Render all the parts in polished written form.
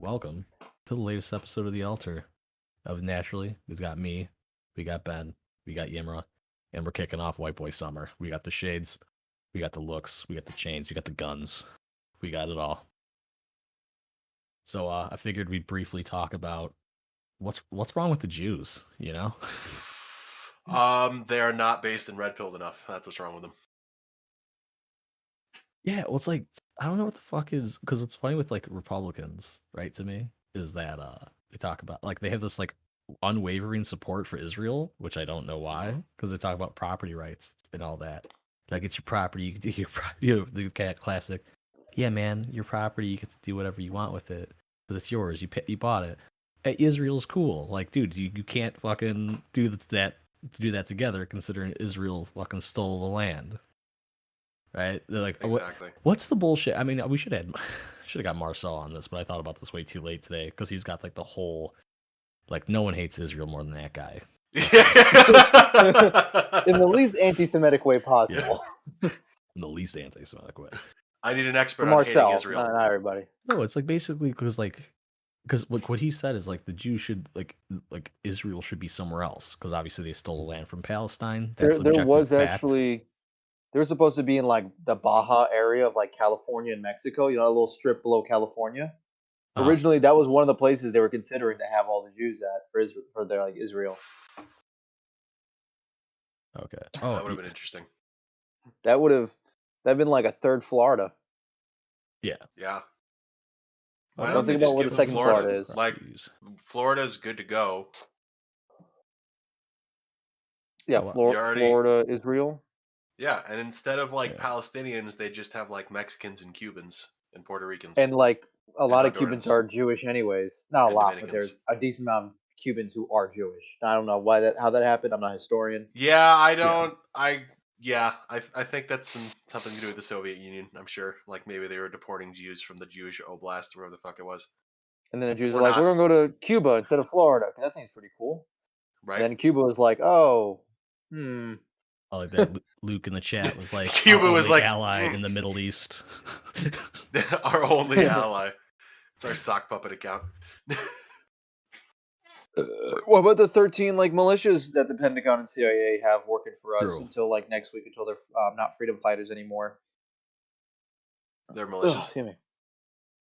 welcome to the latest episode of The Altar of Naturally. We've got me, we got Ben, we got Yimra, and we're kicking off White Boy Summer. We got the shades, we got the looks, we got the chains, we got the guns, we got it all. So I figured we'd briefly talk about what's wrong with the Jews, you know? They are not based in red pilled enough. That's what's wrong with them. Yeah, well, it's like I don't know what the fuck is because it's funny with like Republicans, right? To me, is that they talk about like they have this like unwavering support for Israel, which I don't know why, because they talk about property rights and all that. Like it's your property, you can do the classic. Yeah, man, your property, you get to do whatever you want with it because it's yours. You bought it. Israel's cool. Like, dude, you can't fucking do that together, considering Israel fucking stole the land. Right? They're like, Exactly. what's the bullshit? I mean, we should have got Marcel on this, but I thought about this way too late today because he's got like the whole like no one hates Israel more than that guy. In the least anti-Semitic way possible. Yeah. In the least anti-Semitic way. I need an expert For on Marcel, hating Israel. not everybody. No, it's like basically because what he said is like the Jews should like Israel should be somewhere else because obviously they stole the land from Palestine. That's There was fact. actually they're supposed to be in like the Baja area of like California and Mexico. You know, a little strip below California. Originally, that was one of the places they were considering to have all the Jews at for their like Israel. Okay. Oh, that would have been interesting. That'd been like a third Florida. Yeah. Yeah. Why don't think about what the second Florida is. Like Florida's good to go. Yeah, Florida, Israel. Yeah, and instead of like Palestinians, they just have like Mexicans and Cubans and Puerto Ricans. And like a lot of Cubans are Jewish anyways. Not a lot, but there's a decent amount of Cubans who are Jewish. I don't know how that happened. I'm not a historian. Yeah, I don't. Yeah. I think that's something to do with the Soviet Union. I'm sure. Like maybe they were deporting Jews from the Jewish Oblast or wherever the fuck it was. And then the Jews are like, we're gonna go to Cuba instead of Florida. That seems pretty cool. Right. And then Cuba was like, oh, I like that Luke in the chat was like, Cuba was like ally in the Middle East. Our only ally. It's our sock puppet account. What about the 13 like militias that the Pentagon and CIA have working for us until like next week until they're not freedom fighters anymore? They're militias. Excuse me.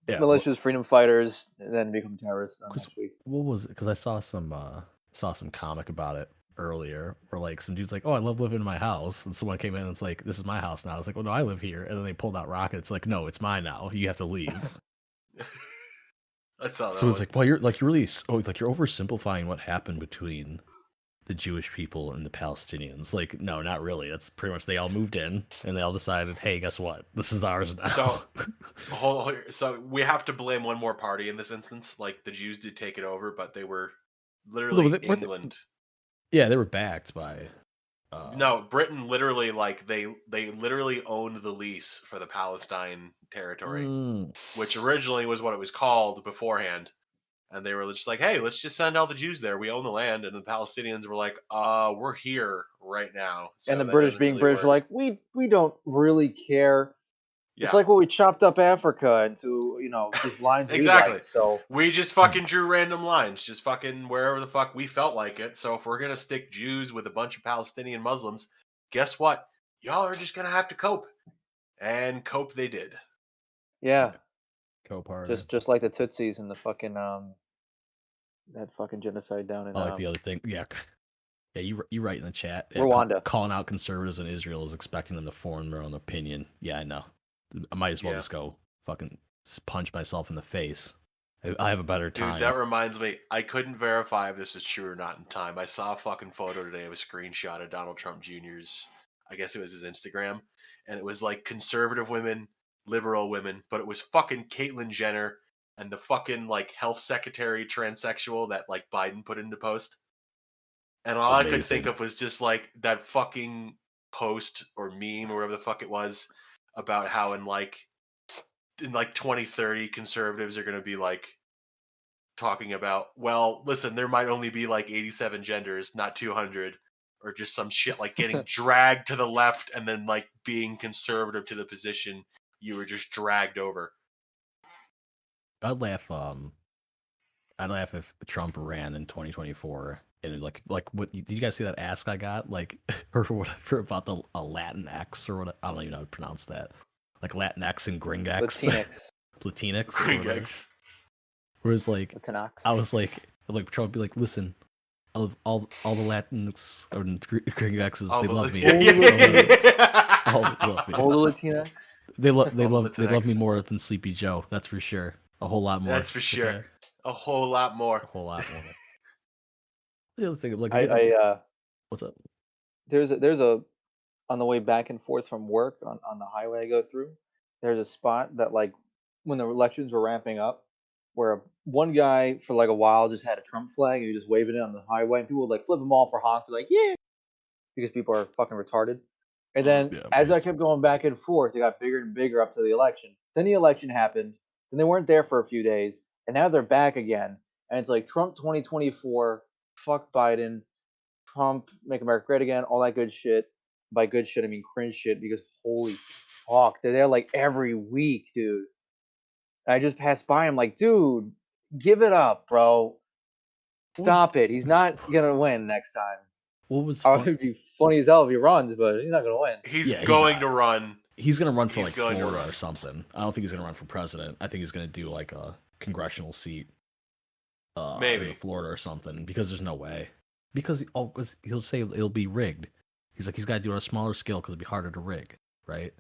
Yeah, militias, freedom fighters, and then become terrorists next week. What was it? Because I saw some comic about it earlier, where like some dude's like, "Oh, I love living in my house," and someone came in and it's like, "This is my house now." I was like, "Well, no, I live here," and then they pulled out rockets. Like, "No, it's mine now. You have to leave." I saw that. So it's like, well, you're really you're oversimplifying what happened between the Jewish people and the Palestinians. Like, no, not really. That's pretty much they all moved in and they all decided, hey, guess what? This is ours now. So we have to blame one more party in this instance. Like the Jews did take it over, but they were literally England. Yeah, they were backed by. No, Britain literally they literally owned the lease for the Palestine territory, which originally was what it was called beforehand. And they were just like, hey, let's just send all the Jews there. We own the land. And the Palestinians were like, we're here right now. So and the British being British were like, we don't really care. Yeah. It's like when we chopped up Africa into, these lines. Exactly. We like, so we just fucking drew random lines, just fucking wherever the fuck we felt like it. So if we're going to stick Jews with a bunch of Palestinian Muslims, guess what? Y'all are just going to have to cope. And cope they did. Yeah. Cope hard. Just like the Tutsis and the fucking, that fucking genocide down in... I like the other thing. Yeah. Yeah, you write in the chat. Rwanda. Calling out conservatives in Israel is expecting them to form their own opinion. Yeah, I know. I might as well just go fucking punch myself in the face. I have a better time. Dude, that reminds me. I couldn't verify if this is true or not in time. I saw a fucking photo today of a screenshot of Donald Trump Jr.'s, I guess it was his Instagram, and it was like conservative women, liberal women, but it was fucking Caitlyn Jenner and the fucking like health secretary transsexual that like Biden put into post. And all I could think of was just like that fucking post or meme or whatever the fuck it was about how in like 2030 conservatives are going to be like talking about, well, listen, there might only be like 87 genders, not 200, or just some shit like getting dragged to the left and then like being conservative to the position you were just dragged over. I'd laugh I'd laugh if Trump ran in 2024 and like what did you guys see that ask I got like or whatever about the a Latinx or what I don't even know how to pronounce that like Latinx and Gringex Latinx. Latinx or whatever. Gringex. Whereas like Latinx. I was like Trump would be like, listen, all the Latinx or Gringexes, they love me. All love me. All the Latinx. They All love the they love me Latinx. more than Sleepy Joe. That's for sure. A whole lot more. That's for sure. Okay? A whole lot more. A whole lot more. The other thing, like, what's up? There's a on the way back and forth from work on the highway I go through. There's a spot that like when the elections were ramping up, where one guy for like a while just had a Trump flag and he was just waving it on the highway, and people would like flip him off for honks, like yeah, because people are fucking retarded. And then Yeah, as I based. kept going back and forth, it got bigger and bigger up to the election. Then the election happened. Then they weren't there for a few days, and now they're back again. And it's like Trump 2024, fuck Biden, Trump, make America great again, all that good shit. By good shit, I mean cringe shit because holy fuck, they're there like every week, dude. And I just passed by him like, dude, give it up, bro. Stop it. He's not gonna win next time. What was Oh, it'd be funny as hell if he runs, but he's not gonna win. He's going to run. He's gonna run for He's like going to Florida run. or something. I don't think he's gonna run for president. I think he's gonna do like a congressional seat, Maybe. in Florida or something. Because there's no way. Because he'll say it'll be rigged. He's like he's got to do it on a smaller scale because it'd be harder to rig, right?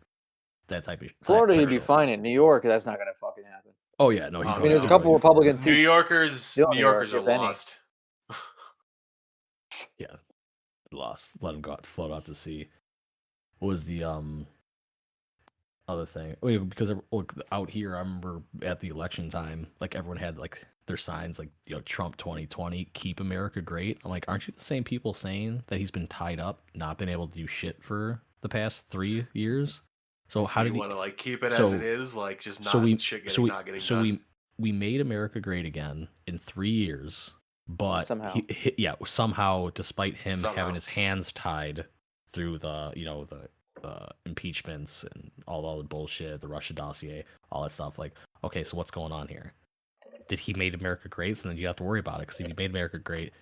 That type of Florida, type he'd be shit. fine in. New York, that's not gonna fucking happen. Oh yeah, no. I mean, there's a couple Republican seats. New Yorkers are lost. Yeah, lost. Let him go out, float out to sea. What was the other thing? Because look, out here, I remember at the election time, like everyone had like their signs, like Trump 2020, keep America great. I'm like, aren't you the same people saying that he's been tied up, not been able to do shit for the past 3 years? So how did you want to like keep it as it is, like just not not getting done? we made America great again in 3 years, but somehow, despite him having his hands tied through the the impeachments and all the bullshit, the Russia dossier, all that stuff. Like, okay, so what's going on here? Did he made America great? So then you have to worry about it because if he made America great,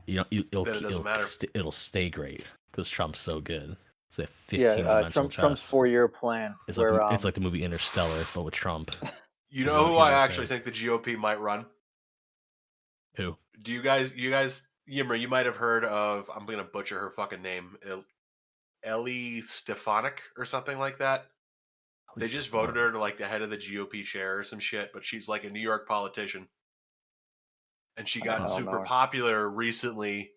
it'll stay great because Trump's so good. It's a 15-dimensional Trump's 4-year plan. It's like the movie Interstellar, but with Trump. You know who I actually think the GOP might run? Who? Do you guys? Yimmer, you might have heard of. I'm gonna butcher her fucking name. Ellie Stefanik or something like that. They just voted her to like the head of the GOP chair or some shit, but she's like a New York politician. And she got super popular recently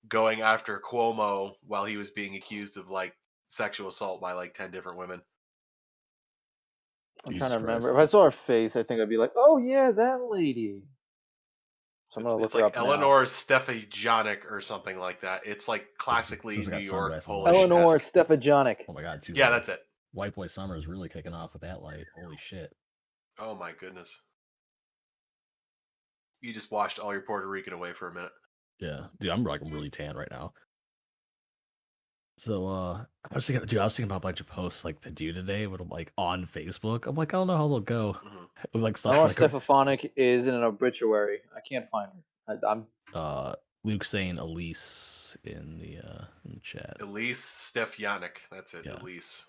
going after Cuomo while he was being accused of like sexual assault by like 10 different women. I'm trying to remember. If I saw her face, I think I'd be like, oh yeah, that lady. So I'm gonna look her up now. Eleanor Stefajanic or something like that. It's like classically New York Polish. Eleanor Stefajanic. Oh my god, yeah, that's it. White Boy Summer is really kicking off with that light. Holy shit. Oh my goodness. You just washed all your Puerto Rican away for a minute. Yeah, dude, I'm like really tan right now. So I was thinking about a bunch of posts like to do today, but I'm like on Facebook. I'm like, I don't know how they'll go. Mm-hmm. Like stuff like Stefanik is in an obituary. I can't find her. I'm Luke saying Elise in the chat. Elise Stefjanic. That's it. Yeah. Elise.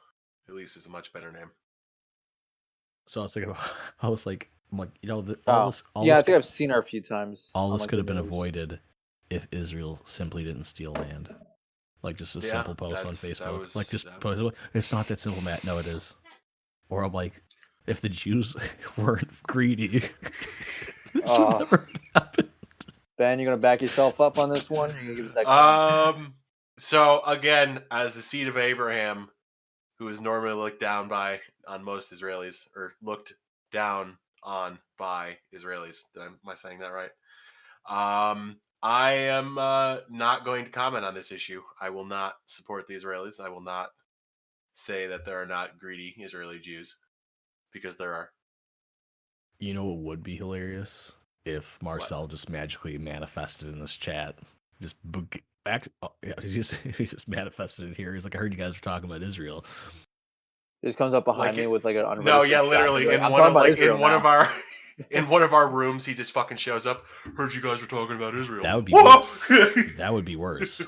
Elise is a much better name. So I was thinking about, I'm like, I think I've seen her a few times. All this could have been avoided if Israel simply didn't steal land. Like just a simple post on Facebook. It's not that simple, Matt. No, it is. Or I'm like, if the Jews weren't greedy, this would never happen. Ben, you're gonna back yourself up on this one? You're gonna give us that So again, as the seed of Abraham, who is normally looked down on most Israelis, or looked down on by Israelis. Am I saying that right? I am not going to comment on this issue. I will not support the Israelis. I will not say that there are not greedy Israeli Jews, because there are. You know what would be hilarious? If Marcel just magically manifested in this chat. He just manifested it here. He's like, I heard you guys were talking about Israel. He just comes up behind me with like an unrealistic literally in one of our In one of our rooms, he just fucking shows up. Heard you guys were talking about Israel. That would be Whoa! worse. That would be worse,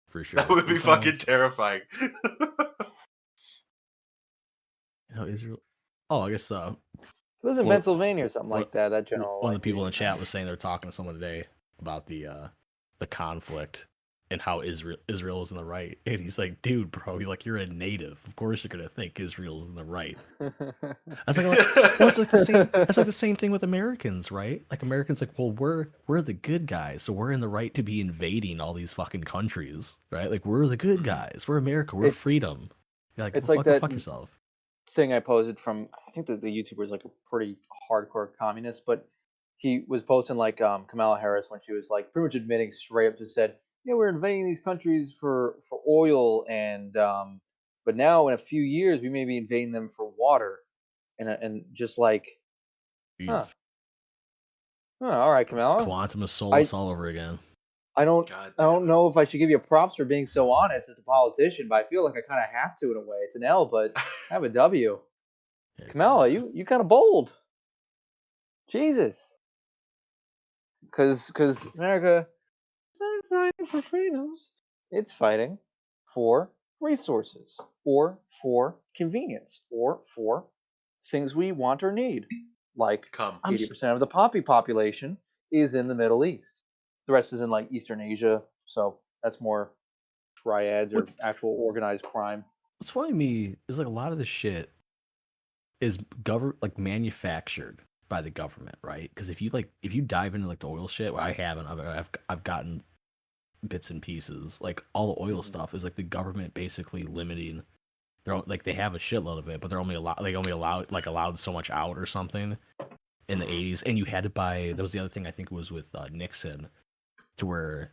for sure. That would be fucking terrifying. Israel. Oh, I guess It was in Well, Pennsylvania or something like that. That general. one of like, the people in the region. chat was saying they're talking to someone today about the conflict and how Israel is in the right, and he's like, "Dude, bro, you're a native. Of course you're gonna think Israel's in the right." That's well, it's like the same. That's like the same thing with Americans, right? Like Americans, like, well, we're the good guys, so we're in the right to be invading all these fucking countries, right? Like we're the good guys. We're America. We're freedom. You're like, It's well, like that fuck yourself. thing I posted from. I think that the YouTuber is like a pretty hardcore communist, but he was posting like Kamala Harris when she was like pretty much admitting straight up, just said, "Yeah, we're invading these countries for oil, and but now in a few years we may be invading them for water," and just like, huh, Jesus. all right, It's Kamala, quantum of I solace all over again. I don't God I damn don't it. know if I should give you props for being so honest as a politician, but I feel like I kind of have to in a way. It's an L, but I have a W. Yeah, Kamala, God. you kind of bold. Jesus, because America is not fighting for freedoms. It's fighting for resources, or for convenience, or for things we want or need. Like Come. I'm 80% of the poppy population is in the Middle East. The rest is in like Eastern Asia, so that's more triads or What's actual organized crime. funny to me is like a lot of this shit is manufactured by the government, right? Because if you dive into like the oil shit, well, I haven't. I've gotten bits and pieces. Like all the oil stuff is like the government basically limiting. Like they have a shitload of it, but they only allowed so much out or something in the 80s, and you had to buy. That was the other thing I think it was with Nixon, to where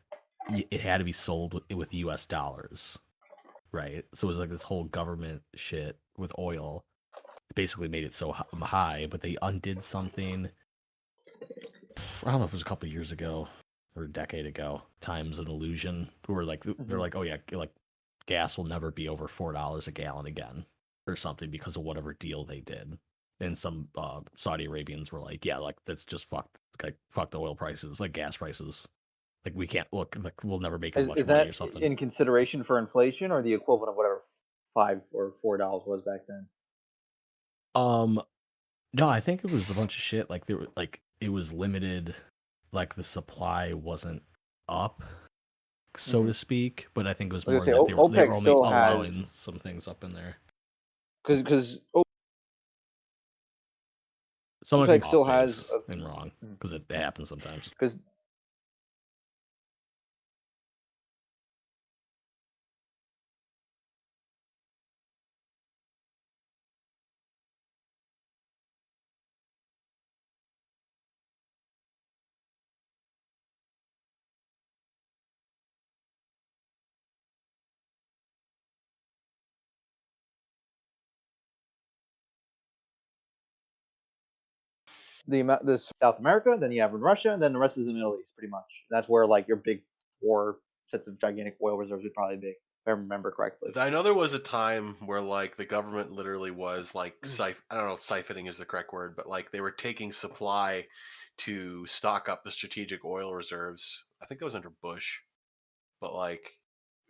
it had to be sold with U.S. dollars, right? So it was like this whole government shit with oil basically made it so high, but they undid something. I don't know if it was a couple of years ago or a decade ago. Time's an illusion. Where like they're like, oh yeah, like gas will never be over $4 a gallon again, or something because of whatever deal they did. And some Saudi Arabians were like, yeah, like that's just fuck the oil prices, like gas prices. Like we can't look, like we'll never make as much Is money that or something. in consideration for inflation or the equivalent of whatever $5 or $4 was back then? No, I think it was a bunch of shit. Like there, like it was limited. Like the supply wasn't up, so Mm-hmm. to speak. But I think it was I was more gonna say that they OPEC were only still allowing has some things up in there. because Someone can OPEC be still off has base and wrong because it happens sometimes. because the amount this South America, then you have in Russia, and then the rest is the Middle East, pretty much. That's where like your big 4 sets of gigantic oil reserves would probably be, if I remember correctly. I know there was a time where like the government literally was like I don't know if siphoning is the correct word, but like they were taking supply to stock up the strategic oil reserves. I think that was under Bush, but like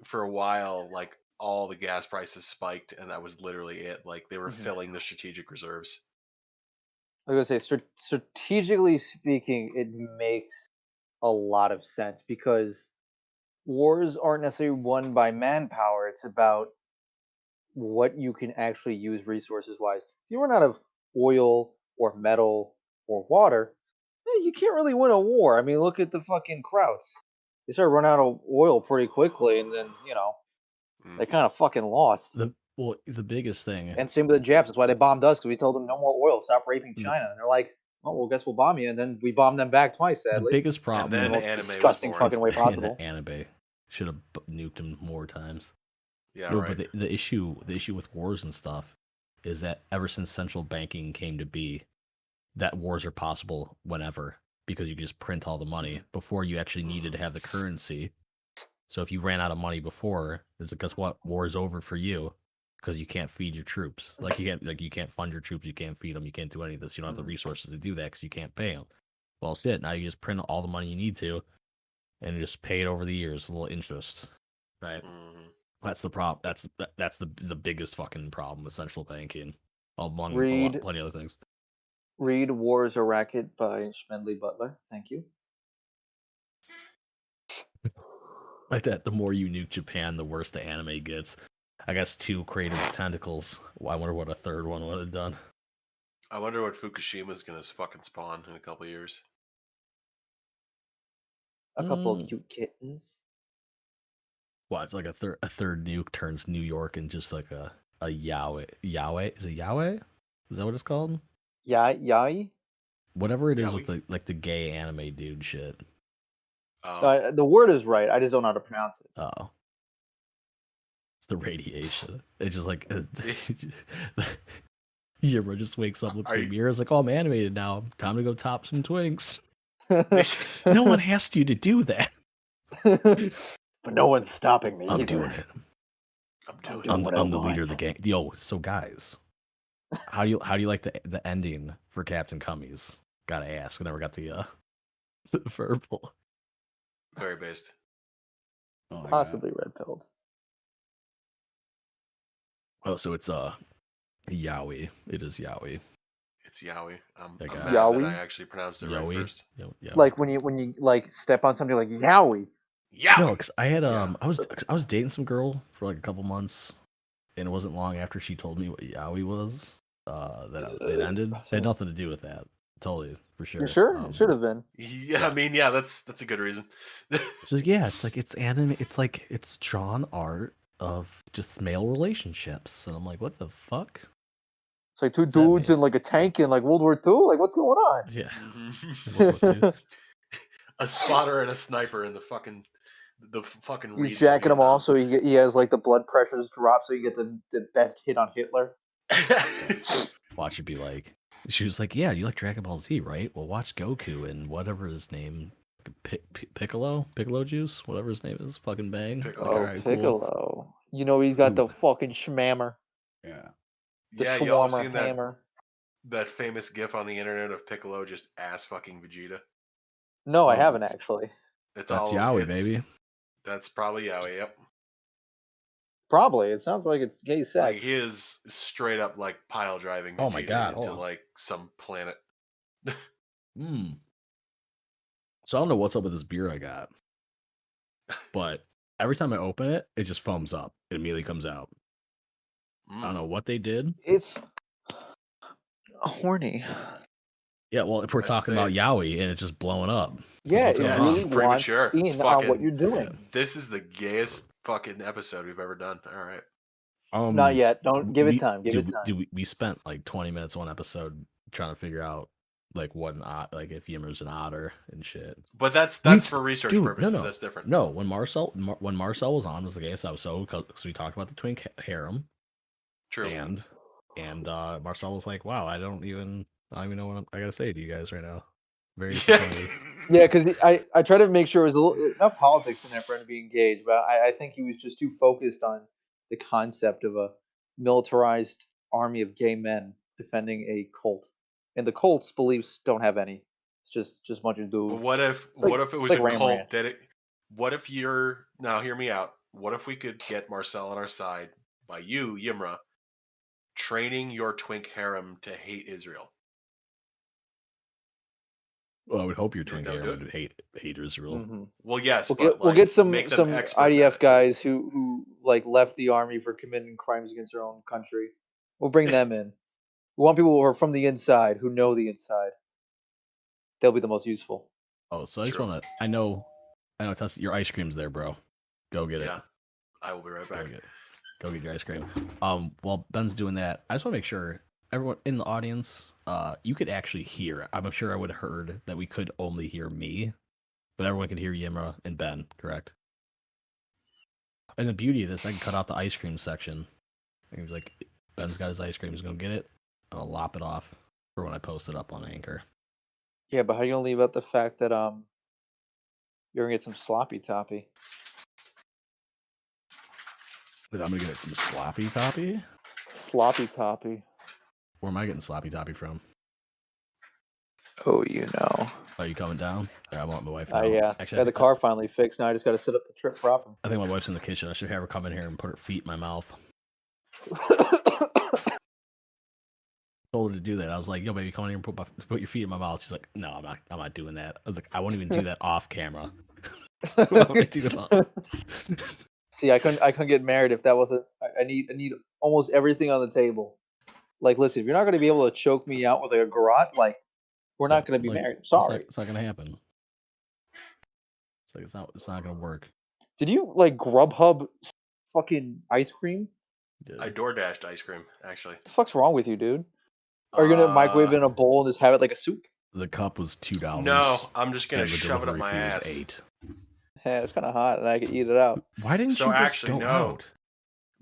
for a while, like all the gas prices spiked, and that was literally it. Like they were Mm-hmm. filling the strategic reserves. I was gonna say, strategically speaking, it makes a lot of sense because wars aren't necessarily won by manpower. It's about what you can actually use resources wise. If you run out of oil or metal or water, you can't really win a war. I mean, look at the fucking Krauts. They started running out of oil pretty quickly, and then they kind of fucking lost. The biggest thing, And same with the Japs. That's why they bombed us because we told them no more oil, stop raping the, China, and they're like, "Oh, well, guess we'll bomb you." And then we bombed them back twice, the sadly, biggest And in the problem then most anime was disgusting born. fucking way in the possible. anime should have nuked him more times. Yeah, No, right. but the issue with wars and stuff is that ever since central banking came to be, that wars are possible whenever, because you can just print all the money. Before, you actually needed to have the currency. So if you ran out of money before, it's like, guess what? War is over for you, because you can't feed your troops. You can't fund your troops. You can't feed them. You can't do any of this. You don't have the resources to do that because you can't pay them. Well, shit. Now you just print all the money you need to, and just pay it over the years, a little interest. Right. Mhm. That's the problem. That's the biggest fucking problem with central banking, among Read plenty of other things. Read War is a Racket by Smedley Butler. Thank you. Like that, the more you nuke Japan, the worse the anime gets. I guess 2 creative tentacles. I wonder what a third one would have done. I wonder what Fukushima's gonna fucking spawn in a couple years. A couple of cute kittens. What? It's like a third nuke turns New York into just like a yaoi. Yaoi? Is it yaoi? Is that what it's called? Yai? Whatever it is Yaoi? with the gay anime dude shit. The word is right. I just don't know how to pronounce it. Oh. It's the radiation. It's just like Yura just wakes up, looks in the mirror, is like, oh, I'm animated now. Time to go top some twinks. No one asked you to do that. But no one's stopping me. I'm either. doing it. I'm I'm the leader of the gang. Yo, so guys, how do you like the ending for Captain Cummies? Gotta ask. I never got the verbal. Very based. Oh, Possibly red pilled. Oh, so it's yaoi. It is yaoi. It's yaoi. I'm I mad guess. that Yaoi? I actually pronounced it right Yaoi. first. Yaoi. Like when you like step on something like yowie. Yaoi. No, because I had Yeah. I was dating some girl for like a couple months, and it wasn't long after she told me what yaoi was. That it ended. It had nothing to do with that. Totally, for sure. You sure? It should have been. Yeah, I mean, yeah, that's a good reason. She's like, yeah, it's anime. It's drawn art of just male relationships, and I'm like, what the fuck? It's like 2 What's that dudes mean? in like a tank in like World War II. Like what's going on? Yeah, Mhm. World War II. A spotter and a sniper in the fucking He's reeds of jacking him Vietnam. off so he has like the blood pressures drop so you get the best hit on Hitler. Watch it be like. She was like, yeah, you like Dragon Ball Z, right? Well, watch Goku and whatever his name, Piccolo Juice, whatever his name is, fucking bang. Piccolo. Like, all Oh, right, cool. Piccolo. You know he's got Ooh. the fucking schmammer. Yeah. The Yeah, y'all have shawarma seen hammer. that famous gif on the internet of Piccolo just ass fucking Vegeta. No, I Oh, haven't actually. It's that's all yaoi, baby. That's probably yaoi. Yep. Probably. It sounds like it's gay sex. Like he is straight up like pile driving Vegeta Oh my God, hold into on. like some planet. So I don't know what's up with this beer I got, but every time I open it, it just foams up. It immediately comes out. I don't know what they did. It's horny. Yeah, well, if we're I'd talking say about it's- yaoi and it's just blowing up. Yeah, What's it going Yeah, it's really on? just wants premature. It's in on what fucking- you're doing. This is the gayest fucking episode we've ever done. All right. Not yet. Don't give it time. Give it time. Dude, we spent like 20 minutes one episode trying to figure out like like if Yimmer's an otter and shit. But that's for research Dude, purposes. No. That's different. No, when Marcel was on was the gayest episode because we talked about the twin harem. True. And Marcel was like, "Wow, I don't even know what I gotta say to you guys right now." Very disappointed. Yeah, because I try to make sure it was a little enough politics in there for him to be engaged, but I think he was just too focused on the concept of a militarized army of gay men defending a cult, and the cult's beliefs don't have any. It's just a bunch of dudes. But what if it was like a Ram cult Ranch. that it? What if you're now? Hear me out. What if we could get Marcel on our side by you, Yimra, training your twink harem to hate Israel? Well, I would hope your You twin think that would harem do would hate Israel. Mm-hmm. Well, yes, We'll get some make them experts at IDF it. guys who like left the army for committing crimes against their own country. We'll bring them in. We want people who are from the inside, who know the inside. They'll be the most useful. Oh, so I just True. want to. I know, Tess, your ice cream's there, bro. Go get it. Yeah, I will be right back. Go get your ice cream. While Ben's doing that, I just want to make sure everyone in the audience, you could actually hear. I'm sure I would have heard that we could only hear me, but everyone could hear Yimra and Ben, correct? And the beauty of this, I can cut out the ice cream section. I can be like, Ben's got his ice cream, he's gonna get it. I'll lop it off for when I post it up on Anchor. Yeah, but how are you gonna leave out the fact that you're gonna get some sloppy toppy? But I'm gonna get some sloppy toppy. Sloppy toppy. Where am I getting sloppy toppy from? Oh, you know. Are you coming down? I want my wife now. Yeah. Actually, Got the car finally fixed. Now I just got to set up the trip proper. I think my wife's in the kitchen. I should have her come in here and put her feet in my mouth. Told her to do that. I was like, "Yo, baby, come in here and put your feet in my mouth." She's like, "No, I'm not doing that." I was like, "I won't even do that off camera." See, I couldn't get married if that wasn't. I need almost everything on the table. Like, listen, if you're not going to be able to choke me out with a garrote, like, we're not going to be married. I'm sorry. It's not going to happen. It's like it's not going to work. Did you like Grubhub fucking ice cream? Dude. I DoorDashed ice cream, actually. What the fuck's wrong with you, dude? Are you gonna microwave it in a bowl and just have it like a soup? The cup was $2. No, I'm just gonna shove it up my ass. $8. Yeah, it's kind of hot, and I could eat it out. Why didn't you just go out?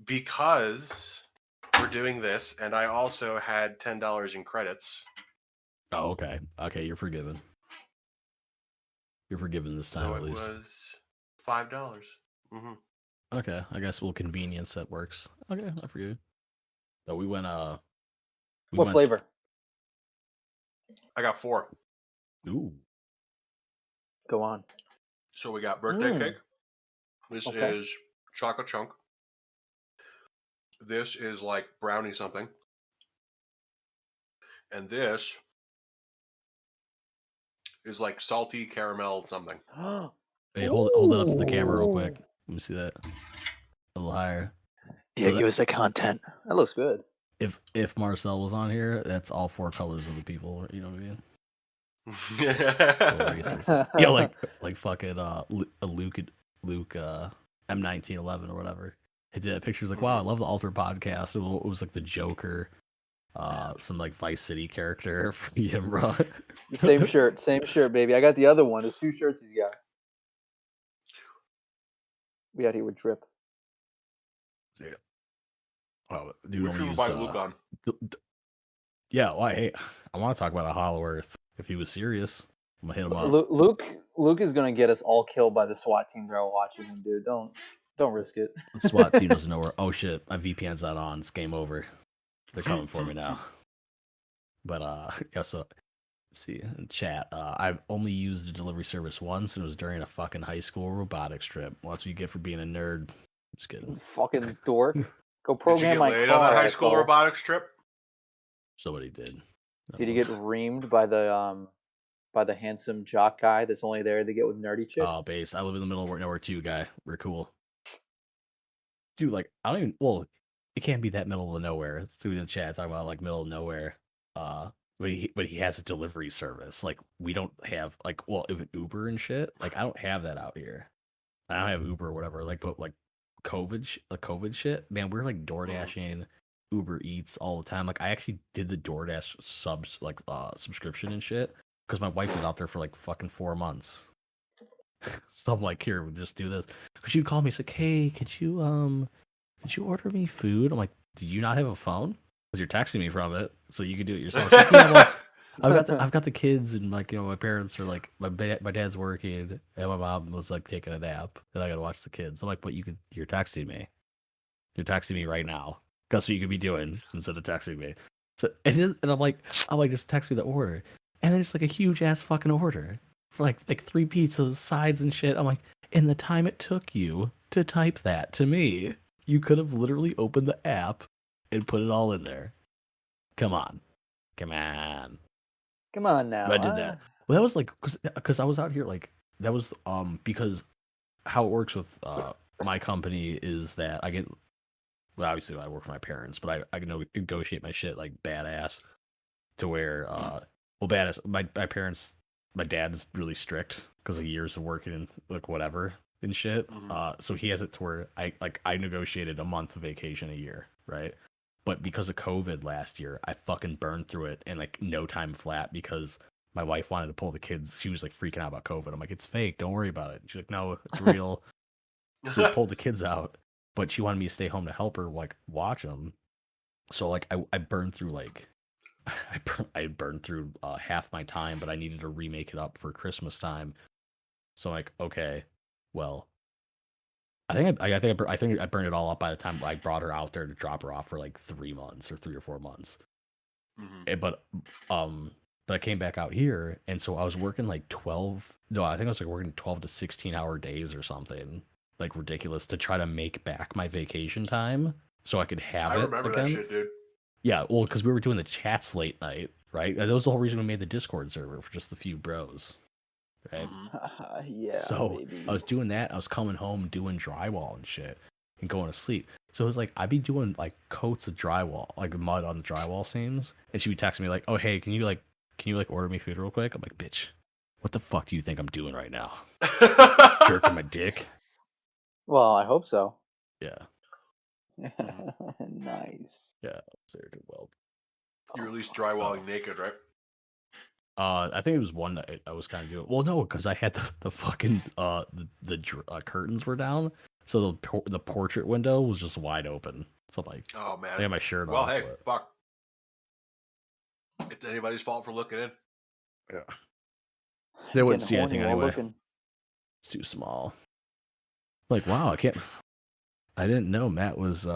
Because we're doing this, and I also had $10 in credits. Oh, okay. Okay, you're forgiven. You're forgiven this time, so at least. So it was $5. Mm-hmm. Okay, I guess convenience that works. Okay, I forgive you. So we went. What flavor? I got 4. Ooh. Go on. So we got birthday cake. This is chocolate chunk. This is like brownie something. And this is like salty caramel something. Hey, hold it up to the camera real quick. Let me see that. A little higher. Yeah, give us the content. That looks good. If Marcel was on here, that's all 4 colors of the people. You know what I mean? Yeah, like fucking Luke M1911 or whatever. He did that picture. He's like, wow, I love the Alter podcast. It was like the Joker, some like Vice City character from Yimra. Same shirt, baby. I got the other one. There's 2 shirts he's got. We out here with drip. Yeah. Oh, dude, we should buy Luke on. Yeah, well, I want to talk about a Hollow Earth. If he was serious, I'm gonna hit him up. Luke is gonna get us all killed by the SWAT team that are watching him, dude. Don't risk it. The SWAT team doesn't know where. Oh shit, my VPN's not on. It's game over. They're coming for me now. But yeah. So let's see in chat. I've only used the delivery service once, and it was during a fucking high school robotics trip. Well, that's what you get for being a nerd. Just kidding. Fucking dork. Go program my car. Did you get laid on that high school robotics trip? Somebody did. Did you get reamed by the handsome jock guy that's only there to get with nerdy chicks? Oh, base. I live in the middle of nowhere too, guy. We're cool. Dude, like, I don't even. Well, it can't be that middle of nowhere. Dude in the chat talking about like middle of nowhere. But he has a delivery service. Like, we don't have like, well, if Uber and shit. Like, I don't have that out here. I don't have Uber or whatever. Like, but like COVID shit, man. We're like DoorDashing, Uber Eats all the time. Like, I actually did the DoorDash subscription and shit because my wife was out there for like fucking 4 months. So I'm like, here, we'll just do this. She'd call me, she's like, hey, could you order me food? I'm like, do you not have a phone? Because you're texting me from it, so you can do it yourself. Like, yeah, well, I've got the kids, and like, you know, my parents are like, my dad's working, and my mom was like taking a nap, and I gotta watch the kids. I'm like, but you're texting me. You're texting me right now. That's what you could be doing instead of texting me. So and I'm like, just text me the order, and then it's like a huge ass fucking order for like 3 pizzas, sides, and shit. I'm like, in the time it took you to type that to me, you could have literally opened the app and put it all in there. Come on now. But I did that. Well, that was like because I was out here like that was because how it works with my company is that I get, well, obviously I work for my parents, but I can negotiate my shit like badass to where badass. My parents, my dad's really strict because of years of working in like whatever and shit. So he has it to where I negotiated a month of vacation a year, right? But because of COVID last year, I fucking burned through it in like no time flat because my wife wanted to pull the kids. She was like freaking out about COVID. I'm like, it's fake. Don't worry about it. She's like, no, it's real. So we pulled the kids out, but she wanted me to stay home to help her like watch them. So like I burned through like I burned through half my time, but I needed to remake it up for Christmas time. So like, okay, well, I think I burned it all up by the time I brought her out there to drop her off for like 3 months or 3 or 4 months. Mm-hmm. But I came back out here, and so I was working like 12. No, I think I was like working 12 to 16 hour days or something, like ridiculous, to try to make back my vacation time so I could have I it remember that again. shit, dude. Yeah, well, because we were doing the chats late night, right? That was the whole reason we made the Discord server for just the few bros, right? Mm-hmm. Yeah, So I baby. was doing that. I was coming home doing drywall and shit and going to sleep. So it was like I'd be doing like coats of drywall, like mud on the drywall seams, and she'd be texting me like, "Oh hey, can you order me food real quick?" I'm like, "Bitch, what the fuck do you think I'm doing right now? Jerking my dick?" Well, I hope so. Yeah, Nice. yeah. So it did well. You're at least drywalling naked, right? I think it was one night I was kind of doing. Well, no, because I had the fucking curtains were down, so the portrait window was just wide open. So like, Oh I man. had my shirt Well, off. hey, But fuck. It's anybody's fault for looking in. yeah, they wouldn't Getting see horny anything while anyway. looking. It's too small. Like, wow, I didn't know Matt was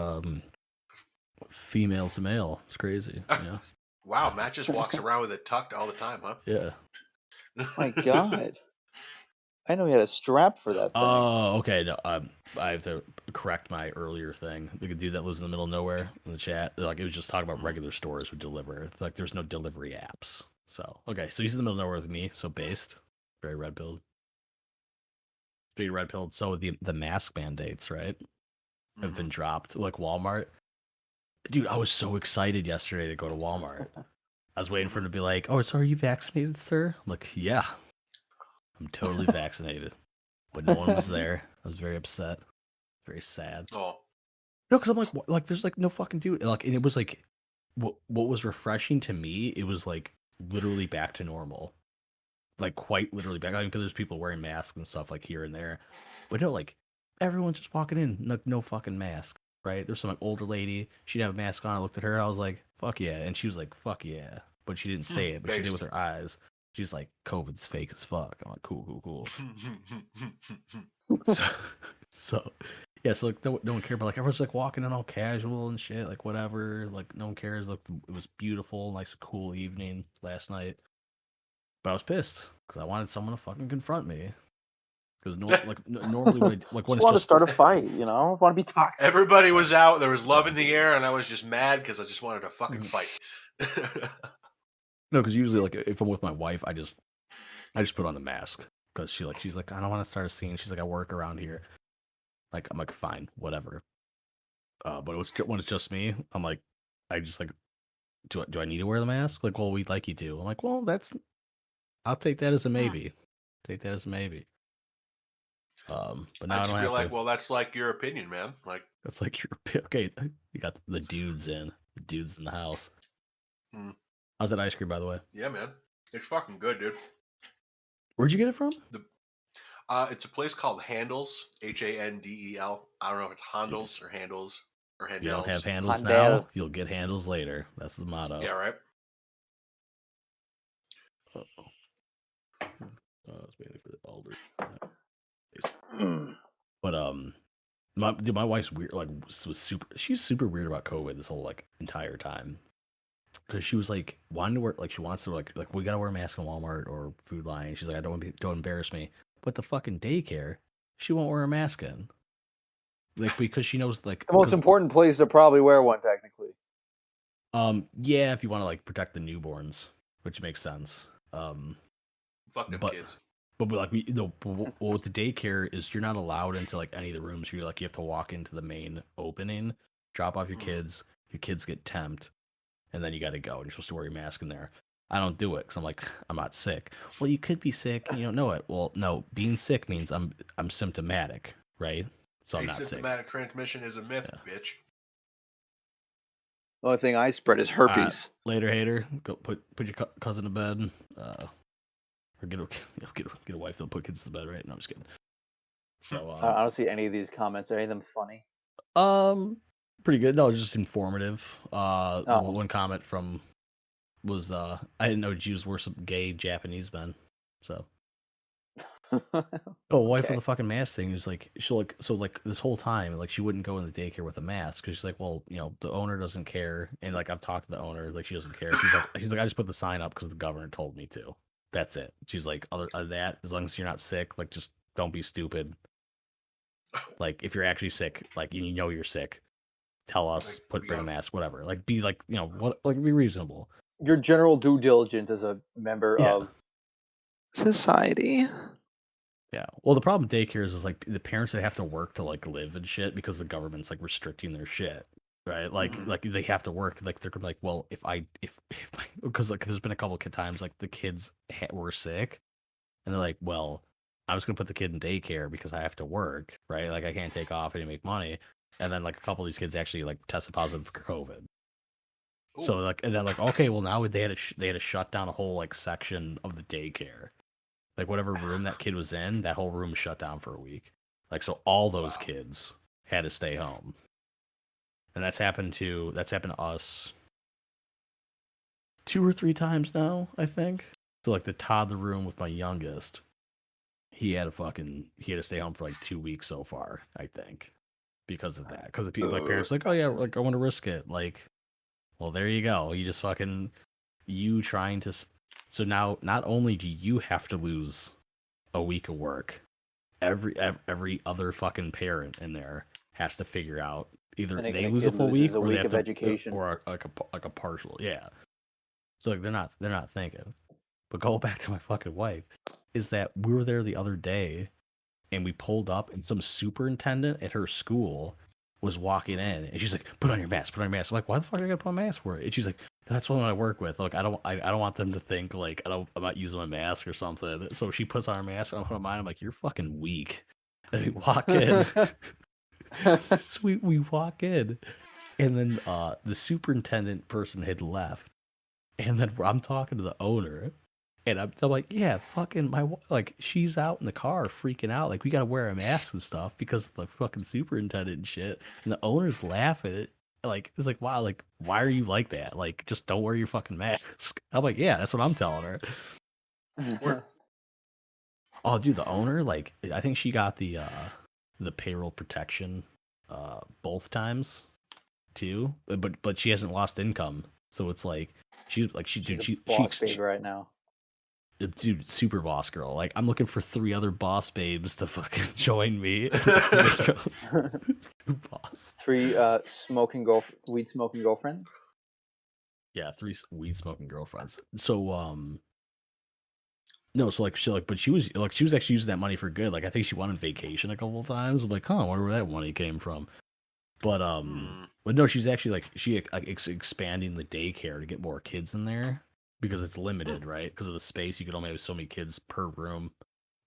female to male. It's crazy. Yeah, Wow, Matt just walks around with it tucked all the time, huh? yeah. My God. I know he had a strap for that thing. Oh, okay. No, I have to correct my earlier thing. The dude that lives in the middle of nowhere in the chat, like it was just talking about regular stores would deliver. Like there's no delivery apps. So okay, so he's in the middle of nowhere with me. So based, very red pilled, very red pilled. So the mask mandates, right, have been dropped. Like Walmart, dude. I was so excited yesterday to go to Walmart. I was waiting for him to be like, "Oh, so are you vaccinated, sir?" I'm like, "Yeah, I'm totally vaccinated," but no one was there. I was very upset, very sad. Oh. No, because I'm like, there's like no fucking dude. Like, and it was like, what was refreshing to me, it was like literally back to normal, like quite literally back. I mean, there's people wearing masks and stuff like here and there, but no, like everyone's just walking in, no fucking mask, right? There's some like older lady, she'd have a mask on. I looked at her, I was like, fuck yeah, and she was like, fuck yeah, but she didn't say it, but she did with her eyes. She's like, COVID's fake as fuck. I'm like, cool. So, so yeah, so like no one cared, but like everyone's like walking in all casual and shit, like whatever, like no one cares. Like it was beautiful, nice, cool evening last night, but I was pissed because I wanted someone to fucking confront me. Because normally when when Just it's want to just start a fight, you know? Want to be toxic. Everybody was out. There was love in the air, and I was just mad because I just wanted to fucking fight. no, because usually like if I'm with my wife, I just put on the mask because she's like I don't want to start a scene. She's like I work around here. Like I'm like fine, whatever. But when it's just me, I'm like I just like do I need to wear the mask? Like, well, we'd like you to. I'm like, well, I'll take that as a maybe. Take that as a maybe. But now I I just don't feel have like, to. well, that's like your opinion, man. Like, That's like you're okay. You got the dudes in the house. hmm. How's that ice cream, by the way? Yeah, man, it's fucking good, dude. Where'd you get it from? It's a place called Handles, Handel. I don't know if it's Handels or Handles or If you don't have Handels. handles Handel. now, you'll get handles later. That's the motto. Yeah, right. It's mainly for the elder. But my wife's weird. Like, was super. She's super weird about COVID this whole like entire time. Because she was like wanting to wear, like she wants to like we gotta wear a mask in Walmart or Food Lion. She's like, don't embarrass me. But the fucking daycare, she won't wear a mask in. Like because she knows like The most important place to probably wear one, technically. yeah, if you want to like protect the newborns, which makes sense. Fuck them But kids. like with the daycare is you're not allowed into like any of the rooms. You're like you have to walk into the main opening, drop off your kids. Your kids get temped, and then you got to go. And you're supposed to wear your mask in there. I don't do it because I'm like I'm not sick. Well, you could be sick and you don't know it. Well, no, being sick means I'm symptomatic, right? So I'm not sick. Asymptomatic transmission is a myth, bitch. The only thing I spread is herpes. Later, hater. Go put your cousin to bed. Or get a wife that'll put kids to bed, right? No, I'm just kidding. So I don't see any of these comments. Are any of them funny? pretty good. No, just informative. Oh. One comment from was I didn't know Jews were some gay Japanese men. So Oh, wife with Okay. the fucking mask thing is like she'll like so like this whole time like she wouldn't go in the daycare with a mask because she's like, well, the owner doesn't care, and like I've talked to the owner, like she doesn't care. She's like I just put the sign up because the governor told me to. That's it. She's like, other than that, as long as you're not sick, like just don't be stupid. Like if you're actually sick, like you know you're sick, tell us, bring a mask, whatever. Like be like what like be reasonable. Your general due diligence as a member Yeah. of Society. Yeah. Well, the problem with daycares is like the parents that have to work to like live and shit because the government's like restricting their shit, right? Like they have to work. Like they're gonna be like, well, if because like there's been a couple of times like the kids were sick, and they're like, well, I'm just gonna put the kid in daycare because I have to work, right? Like I can't take off and make money. And then like a couple of these kids actually like tested positive for COVID. So like and then like okay, well now they had to shut down a whole like section of the daycare. Like whatever room that kid was in, that whole room shut down for a week. Like so all those kids had to stay home. And that's happened to us 2 or 3 times now, I think. So like the toddler room with my youngest, he had to stay home for like 2 weeks so far, I think. Because of that. Because the people like parents like, oh yeah, like I want to risk it. Like, well there you go. You just fucking you trying to so now not only do you have to lose a week of work, every other fucking parent in there has to figure out either and they a lose a kid full loses week a or they week have of to education. or like a partial. Yeah. So like they're not thinking. But go back to my fucking wife, is that we were there the other day and we pulled up and some superintendent at her school was walking in and she's like, put on your mask, put on your mask. I'm like, why the fuck are I gonna put on a mask for it? And she's like, that's what I work with. Like I don't want them to think like I'm not using my mask or something. So she puts on her mask, I put on mine, I'm like, you're fucking weak. And we walk in. So we walk in and then the superintendent person had left. And then I'm talking to the owner, and I'm like, yeah, fucking like she's out in the car freaking out, like we gotta wear a mask and stuff because of the fucking superintendent and shit. And the owner's laughing, like it's like, wow, like why are you like that? Like just don't wear your fucking mask. I'm like, yeah, that's what I'm telling her. Oh, dude, the owner, like I think she got the payroll protection both times too, but she hasn't lost income, so it's like she's a boss babe right now. Dude, super boss girl. Like I'm looking for 3 other boss babes to fucking join me. Boss. 3 weed smoking girlfriends. Yeah, 3 weed smoking girlfriends. So no, so but she was actually using that money for good. Like I think she went on vacation a couple of times. I'm like, huh, I wonder where that money came from. But no, she's actually expanding the daycare to get more kids in there because it's limited, right? Because of the space, you could only have so many kids per room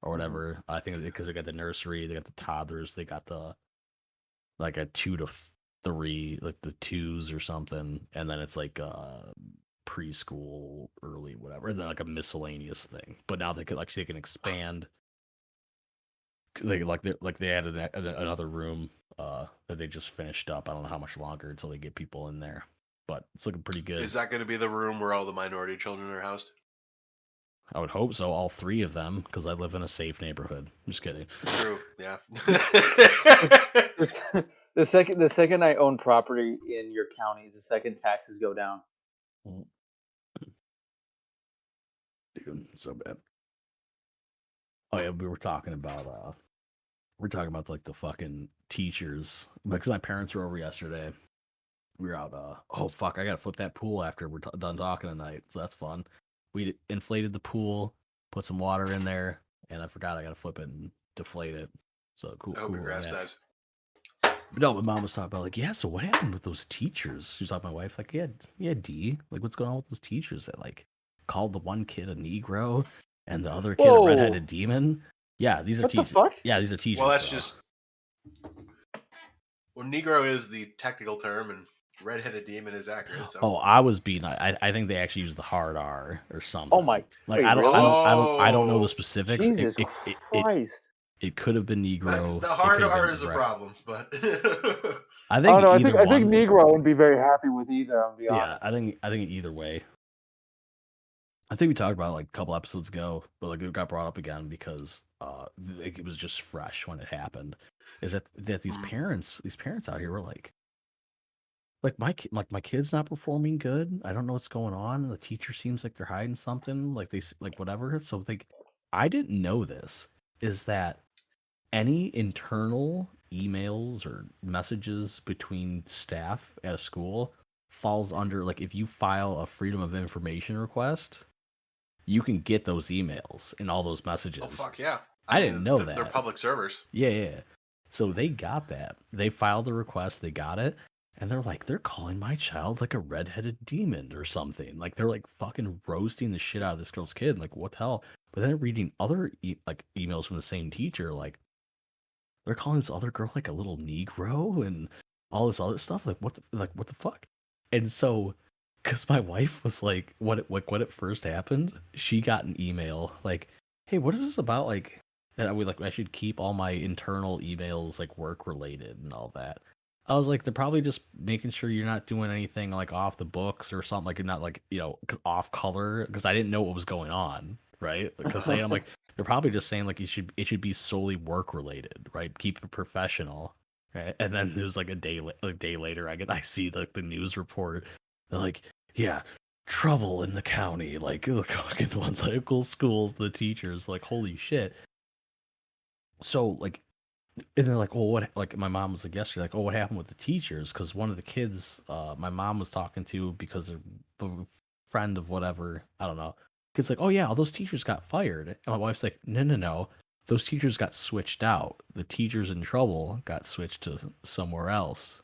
or whatever. I think because they got the nursery, they got the toddlers, they got the like a 2 to 3, like the 2s or something, and then it's like preschool, early, whatever, and then like a miscellaneous thing. But now they can expand. They added another room that they just finished up. I don't know how much longer until they get people in there, but it's looking pretty good. Is that going to be the room where all the minority children are housed? I would hope so. All 3 of them, because I live in a safe neighborhood. I'm just kidding. True. Yeah. The second I own property in your county, the second taxes go down. Dude, so bad. Oh yeah, we were talking about like the fucking teachers because my parents were over yesterday. We were out. Oh fuck, I gotta flip that pool after we're done talking tonight, so that's fun. We inflated the pool, put some water in there, and I forgot I gotta flip it and deflate it. So cool. I hope your grass yeah. dies. No, my mom was talking about like, yeah. So what happened with those teachers? She was talking to my wife like, yeah, D. Like, what's going on with those teachers that like called the one kid a Negro and the other kid a redheaded demon? Yeah, these are teachers. What the fuck? Yeah, these are teachers. Well, that's just. Well, Negro is the technical term, and redheaded demon is accurate. So. Oh, I was being. I think they actually used the hard R or something. Oh my! Like wait, I don't know the Oh. specifics. Jesus Christ! It could have been Negro. The hard R is a problem, but I think. I don't know. Either I think Negro would be very happy with either. I'll be yeah, honest. I think either way. I think we talked about it, like a couple episodes ago, but like it got brought up again because it was just fresh when it happened. Is that these Mhm. parents out here were like my kid's not performing good. I don't know what's going on. The teacher seems like they're hiding something. Like like whatever. So like I didn't know this. Is that any internal emails or messages between staff at a school falls under, like, if you file a freedom of information request, you can get those emails and all those Oh messages. fuck yeah! I I didn't mean, know they're that. public servers. Yeah. So they got that. They filed the request, they got it, and they're like, they're calling my child like a redheaded demon or something. Like they're like fucking roasting the shit out of this girl's kid. Like what the hell? But then reading other like emails from the same teacher, like they're calling this other girl like a little Negro and all this other stuff. Like what the fuck? And so, because my wife was like, when it first happened, she got an email like, "Hey, what is this about?" Like that I should keep all my internal emails like work related and all that. I was like, they're probably just making sure you're not doing anything like off the books or something, like you're not like off color, because I didn't know what was going on, right? Because I'm like, they're probably just saying like it should be solely work related, right? Keep it professional, right? And then there's like a day later, I see like the news report. They're like, yeah, trouble in the county, like fucking one local schools, the teachers, like holy shit. So like, and they're like, well, what? Like my mom was like yesterday, like, oh, what happened with the teachers? Because one of the kids, my mom was talking to, because they're a friend of whatever, I don't know. Kid's like, oh yeah, all those teachers got fired. And my wife's like, no, those teachers got switched out. The teachers in trouble got switched to somewhere else,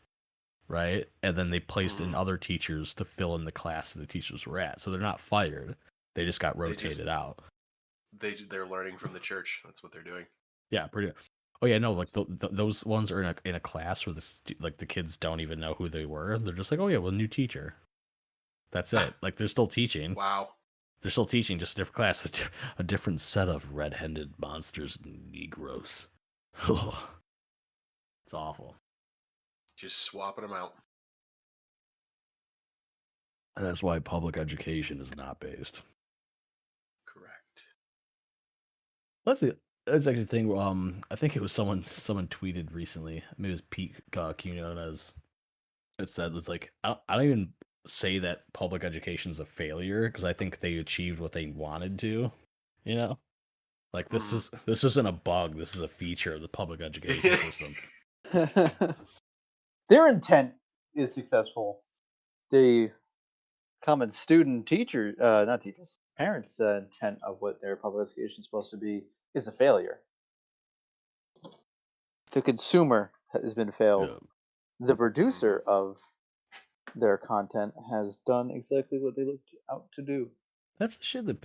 right? And then they placed in Mhm. other teachers to fill in the class that the teachers were at. So they're not fired. They just got They rotated just out. they're learning from the church. That's what they're doing. Yeah, pretty. Oh yeah, no, like That's those ones are in a class where like the kids don't even know who they were. They're just like, oh yeah, well, new teacher. That's it. Like they're still teaching. wow. They're still teaching, just a different class, a different set of red-headed monsters and Negroes. It's awful. Just swapping them out. And that's why public education is not based. Correct. That's it. That's actually the thing. I think it was someone tweeted recently. Maybe it was Pete Quinones. It said it's like I don't even say that public education is a failure, because I think they achieved what they wanted to. You know, like Mhm. this isn't a bug. This is a feature of the public education system. Their intent is successful. The common student, teacher, not teachers, parents' intent of what their public education is supposed to be is a failure. The consumer has been failed. Yeah. The producer Mhm. of their content has done exactly what they looked out to do. That's the shit that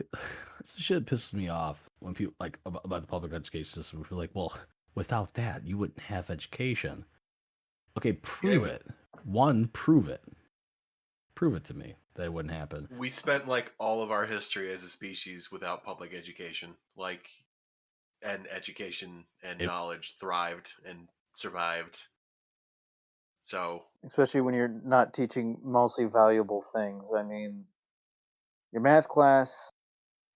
that's the shit that pisses me off when people like about the public education system. We're like, well, without that, you wouldn't have education. Okay, Yeah, prove it. One, prove it. Prove it to me that it wouldn't happen. we spent like all of our history as a species without public education. Like, and education and It knowledge thrived and survived. So Especially when you're not teaching mostly valuable things. I mean, your math class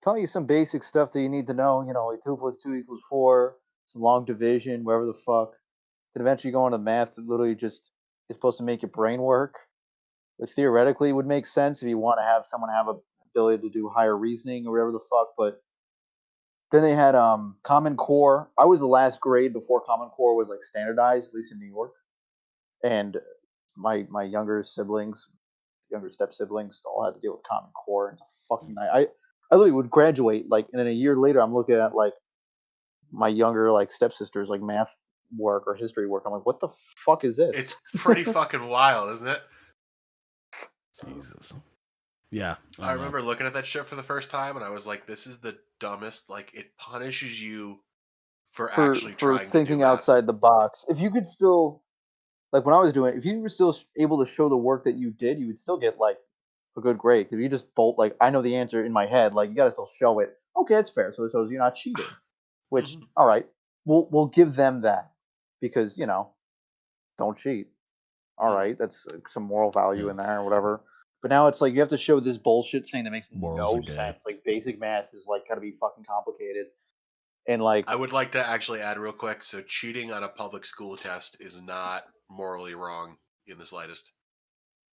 taught you some basic stuff that you need to know. You know, like 2 plus 2 equals 4, some long division, wherever the fuck. Then eventually go into math that literally just is supposed to make your brain work. But theoretically, it would make sense if you want to have someone have a ability to do higher reasoning or whatever the fuck. But then they had Common Core. I was the last grade before Common Core was like standardized, at least in New York. And my younger step siblings, all had to deal with Common Core. And it's a fucking night. I literally would graduate like, and then a year later, I'm looking at like my younger like stepsisters like math work or history work. I'm like, what the fuck is this? it's pretty fucking wild, isn't it? Jesus. Yeah, I I don't know. remember looking at that shit for the first time and I was like, this is the dumbest. Like, it punishes you for actually For trying to do thinking math. outside the box. If you could still like when I was doing it, if you were still able to show the work that you did, you would still get like a good grade. If you just bolt like I know the answer in my head, like you gotta still show it. Okay, that's fair. So it shows you're not cheating. Which Mhm. all right, we'll give them that because don't cheat. All Mhm. right, that's some moral value Yeah. in there or whatever. But now it's like you have to show this bullshit thing that makes Morals no are gay. sense. Like basic math is like gotta be fucking complicated. And like I would like to actually add real quick. So cheating on a public school test is not morally wrong in the slightest.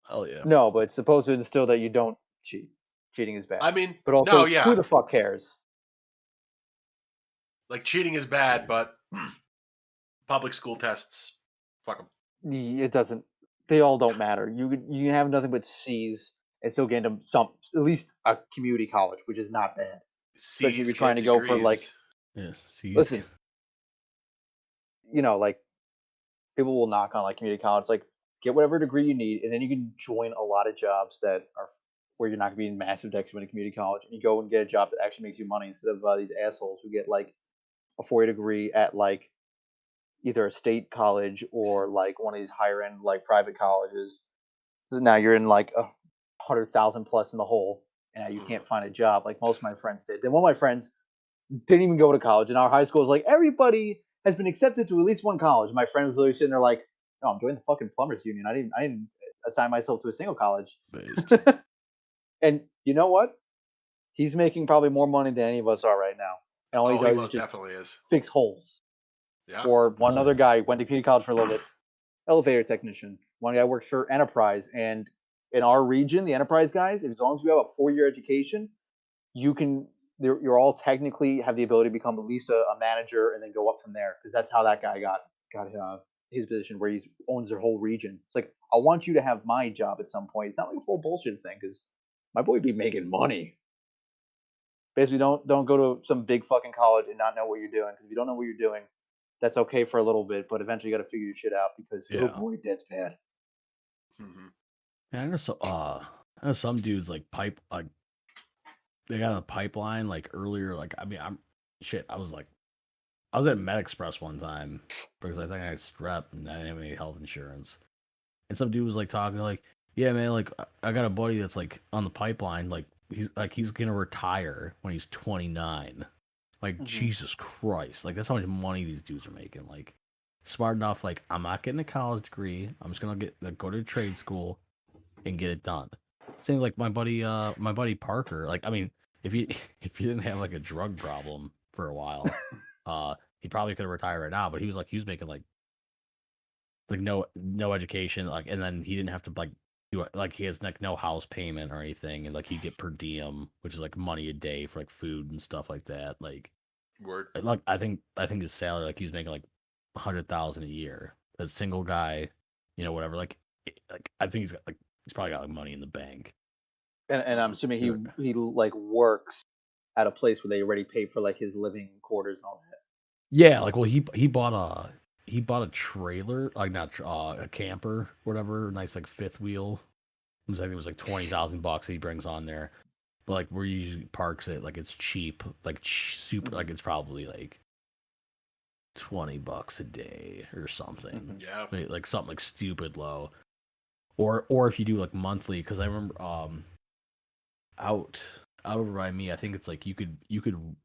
Hell yeah. no, but it's supposed to instill that you don't cheat. Cheating is bad. I mean, But also, no, who yeah, the fuck cares? like cheating is bad, but public school tests, fuck them. It doesn't. They all don't matter. You have nothing but C's and still get into some at least a community college, which is not bad. Especially if C's you're trying get to go for like, degrees. Yes. See, listen, like people will knock on like community college, like get whatever degree you need, and then you can join a lot of jobs that are where you're not going to be in massive debt to community college, and you go and get a job that actually makes you money instead of these assholes who get like a 4-year degree at like either a state college or like one of these higher end like private colleges. So now you're in like 100,000 plus in the hole, and now you Mhm. can't find a job like most of my friends did. Then one of my friends didn't even go to college, and our high school is like everybody has been accepted to at least one college. My friend was literally sitting there like, "No, I'm joining the fucking plumbers union. I didn't assign myself to a single college." based. And you know what? He's making probably more money than any of us are right now, and all he Oh, he does is most just definitely is. fix holes. Yeah. Or one Oh, other yeah. guy went to community college for a little bit, elevator technician. One guy works for Enterprise, and in our region, the Enterprise guys, as long as you have a 4-year education, you can. You're all technically have the ability to become at least a manager and then go up from there because that's how that guy got his position where he owns their whole region. It's like I want you to have my job at some point. It's not like a full bullshit thing because my boy be making money. Basically, don't go to some big fucking college and not know what you're doing because if you don't know what you're doing, that's okay for a little bit, but eventually you got to figure your shit out because oh Yeah. boy, debt's bad. hmm Yeah, I know some dudes like pipe like they got a pipeline like earlier. Like I mean, I was at Med Express one time because I think I had strep and I didn't have any health insurance. And some dude was like talking like, yeah, man, like I got a buddy that's like on the pipeline, like he's gonna retire when he's 29. Like Jesus Christ, like that's how much money these dudes are making. Like smart enough, like I'm not getting a college degree. I'm just gonna go to trade school and get it done. Same like my buddy Parker. Like I mean, if you if you didn't have like a drug problem for a while, he probably could have retired right now. But he was making like no education, like, and then he didn't have to like do it, like he has like no house payment or anything, and like he'd get per diem, which is like money a day for like food and stuff like that. Word. Like I think his salary, like he's making like 100,000 a year. A single guy, whatever. Like I think he's probably got like money in the bank. And I'm assuming Sure. he like works at a place where they already pay for like his living quarters and all that. Yeah, like well he bought a trailer, like not a camper, whatever, nice like fifth wheel. I think it was like $20,000 he brings on there. But like where he usually parks it, like it's cheap, like super, like it's probably like $20 a day or something. Yeah. Like something like stupid low. Or if you do like monthly, because I remember out over by me, I think it's like you could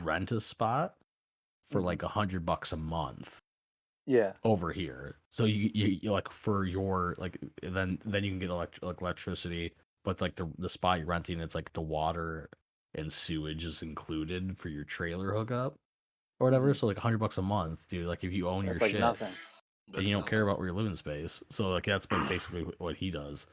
rent a spot for like $100 a month Yeah. over here. So you like for your like then you can get electricity, but like the spot you're renting, it's like the water and sewage is included for your trailer hookup or whatever. So like $100 a month, dude. Like if you own your That's like shit nothing. and you don't care about your living space, so like that's like basically what he does.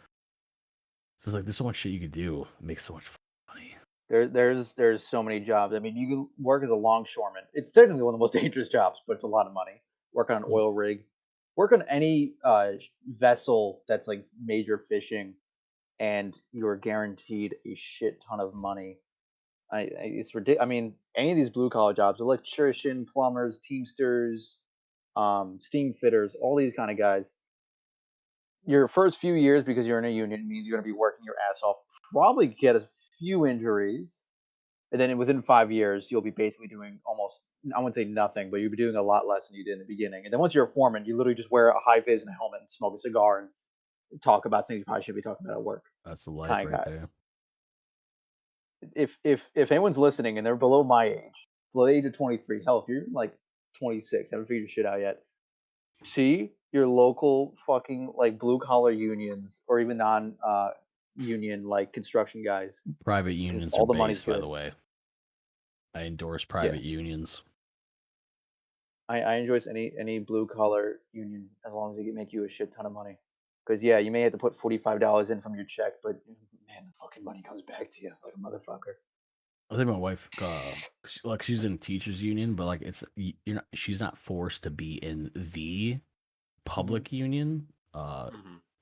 So it's like there's so much shit you could do. It makes so much money. There's so many jobs. I mean, you can work as a longshoreman. It's technically one of the most dangerous jobs, but it's a lot of money. Work on an oil rig, work on any vessel that's like major fishing, and you're guaranteed a shit ton of money. It's ridiculous. I mean, any of these blue collar jobs, electrician, plumbers, teamsters, steam fitters, all these kind of guys. Your first few years, because you're in a union, means you're going to be working your ass off. Probably get a few injuries, and then within 5 years, you'll be basically doing almost, I wouldn't say nothing, but you'll be doing a lot less than you did in the beginning. And then once you're a foreman, you literally just wear a high vis and a helmet and smoke a cigar and talk about things you probably should be talking about at work. That's the life Kind of right guys. there. If anyone's listening and they're below my age, below the age of 23, hell, if you're like 26, haven't figured your shit out yet, see your local fucking like blue collar unions or even non union, like construction guys. Private unions all are the money's based, by good. the way. I endorse private unions. I enjoy any blue collar union as long as they make you a shit ton of money. Because yeah, you may have to put $45 in from your check, but man, the fucking money comes back to you like a motherfucker. I think my wife, like she's in teachers union, but like she's not forced to be in the public union,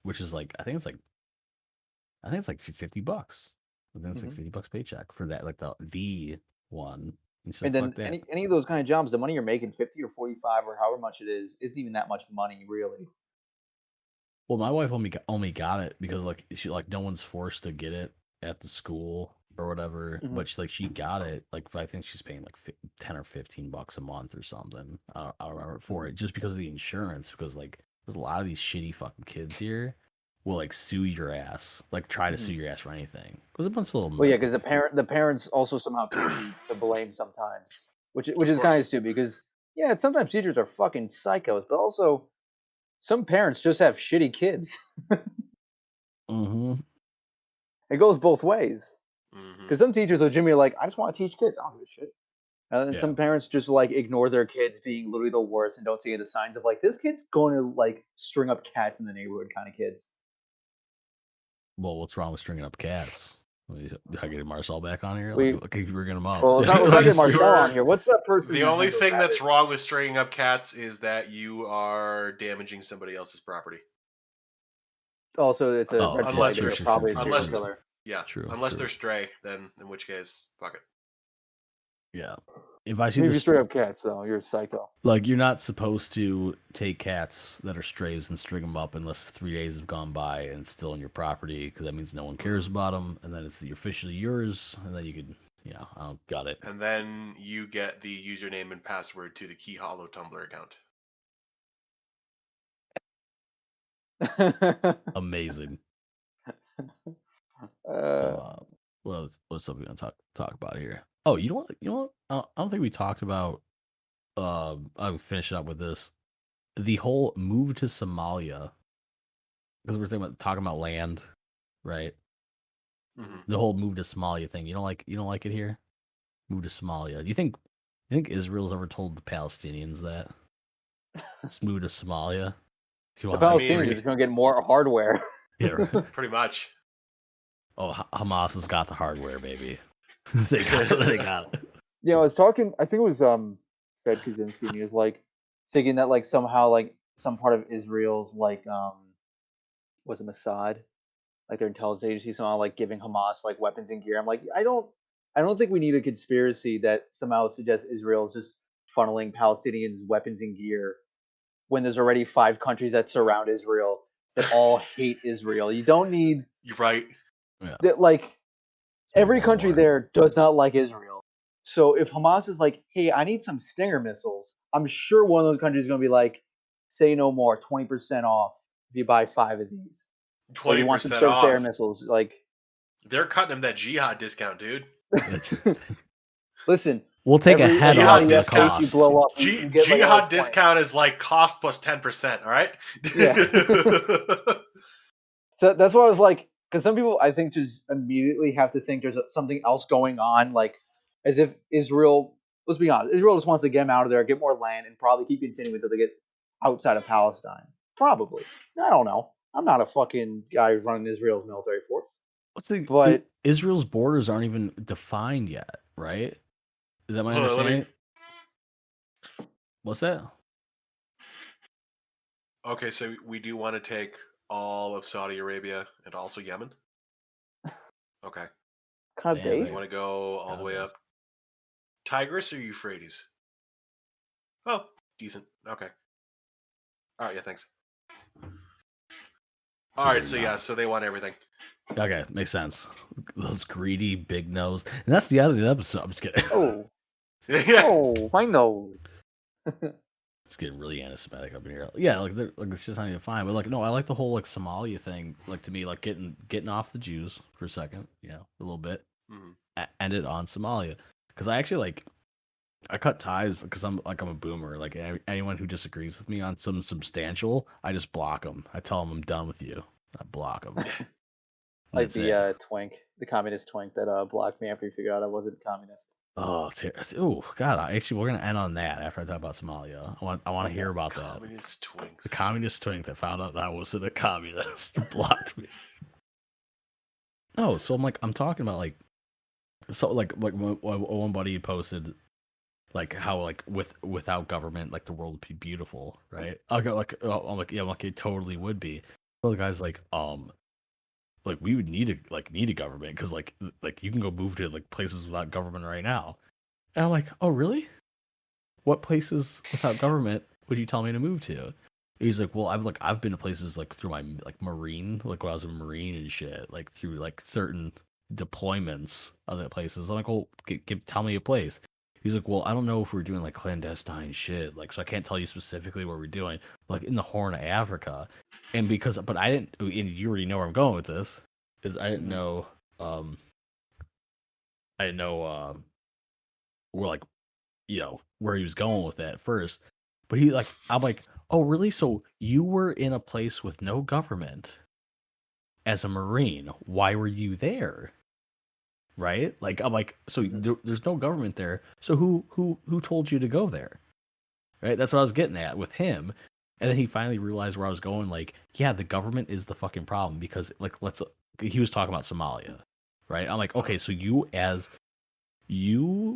which is like I think it's like $50. I think it's like $50 paycheck for that, like the one. And then any of those kind of jobs, the money you're making, 50 or 45 or however much it is, isn't even that much money really. Well, my wife only got it because like she like no one's forced to get it at the school or whatever, but she got it like I think she's paying like 10 or $15 a month or something. I don't remember for it just because of the insurance, because like there's a lot of these shitty fucking kids here will like sue your ass, like try to sue your ass for anything. There's a bunch of little. Well, yeah, because the parents also somehow pick to blame sometimes, which is kind of stupid because yeah, sometimes teachers are fucking psychos, but also some parents just have shitty kids. It goes both ways. Because some teachers legitimately are like, I just want to teach kids. I don't give a shit. And then some parents just like ignore their kids being literally the worst and don't see the signs of like this kid's going to like string up cats in the neighborhood kind of kids. Well, what's wrong with stringing up cats? I get Marcel back on here. Okay, we're getting him up. Well, it's not getting Marcel on here. What's that person? The only thing that's wrong with stringing up cats is that you are damaging somebody else's property. Also, it's a red flag. They're probably a serial killer. Yeah, true. Unless they're stray, then in which case, fuck it. Yeah. If I see you stray up cats, though, you're a psycho. Like, you're not supposed to take cats that are strays and string them up unless 3 days have gone by and it's still on your property, because that means no one cares about them, and then it's officially yours, and then you could, I don't got it. And then you get the username and password to the Key Hollow Tumblr account. Amazing. What's up we gonna talk about here? Oh, you know what? I don't think we talked about. I'll finish it up with this. The whole move to Somalia, because we're talking about land, right? The whole move to Somalia thing. You don't like it here? Move to Somalia. Do you think Israel's ever told the Palestinians that? Let's move to Somalia. The Palestinians are just gonna get more hardware. Yeah, right. Pretty much. Oh, Hamas has got the hardware, baby. They got it. Yeah, I was talking. I think it was Fed Kaczynski, and he was like thinking that like somehow like some part of Israel's like was it Mossad, like their intelligence agency somehow like giving Hamas like weapons and gear. I'm like, I don't think we need a conspiracy that somehow suggests Israel is just funneling Palestinians weapons and gear when there's already 5 countries that surround Israel that all hate Israel. You don't need. You're right. Yeah. That like every country there does not like Israel. So if Hamas is like, hey, I need some Stinger missiles, I'm sure one of those countries is going to be like, say no more, 20% off if you buy 5 of these. 20% you want some surface air missiles, like they're cutting them that jihad discount, dude. Listen, we'll take a head off the cost. You blow up, jihad discount is like cost plus 10%. All right. Yeah. So that's why I was like, because some people I think just immediately have to think there's something else going on, like as if Israel. Let's be honest, Israel just wants to get them out of there, get more land, and probably keep continuing until they get outside of Palestine. Probably. I don't know. I'm not a fucking guy who's running Israel's military force. But Israel's borders aren't even defined yet, right? Is that my understanding? What's that? Okay, so we do want to take all of Saudi Arabia and also Yemen? Okay. Kind of base? You want to go all the way up? Tigris or Euphrates? Oh, decent. Okay. All right, yeah, thanks. All right, so yeah, so they want everything. Okay, makes sense. Those greedy big nose, and that's the end of the episode. I'm just kidding. Oh, oh, my nose. It's getting really anti-Semitic up in here. Yeah, like it's just not even fine. But like, no, I like the whole like Somalia thing. Like to me, like getting off the Jews for a second, a little bit, end it on Somalia, because I actually I cut ties because I'm a boomer. Like anyone who disagrees with me on some substantial, I just block them. I tell them I'm done with you. I block them. And Like that's it. the twink, the communist twink that blocked me after he figured out I wasn't communist. Oh, God! Actually, we're gonna end on that after I talk about Somalia. I want to hear about that. Communist twinks. The communist twink that found out that I wasn't a communist blocked me. No, so I'm talking about one buddy posted like how like without government like the world would be beautiful, right? I'm like yeah, like it totally would be. So the guy's like we would need a government because like you can go move to like places without government right now, and I'm like, oh really? What places without government would you tell me to move to? He's like, well, I've been to places like through my like Marine, like when I was a Marine and shit, like through like certain deployments other places. I'm like, well, tell me a place. He's like, well, I don't know if we're doing like clandestine shit, like so I can't tell you specifically what we're doing, like in the Horn of Africa, and but I didn't, and you already know where I'm going with this, is I didn't know, we're like where he was going with that first. But I'm like, oh, really? So you were in a place with no government as a Marine. Why were you there? Right? Like, I'm like, so there's no government there. So who told you to go there? Right? That's what I was getting at with him. And then he finally realized where I was going. Like, yeah, the government is the fucking problem because, like, he was talking about Somalia, right? I'm like, okay, so you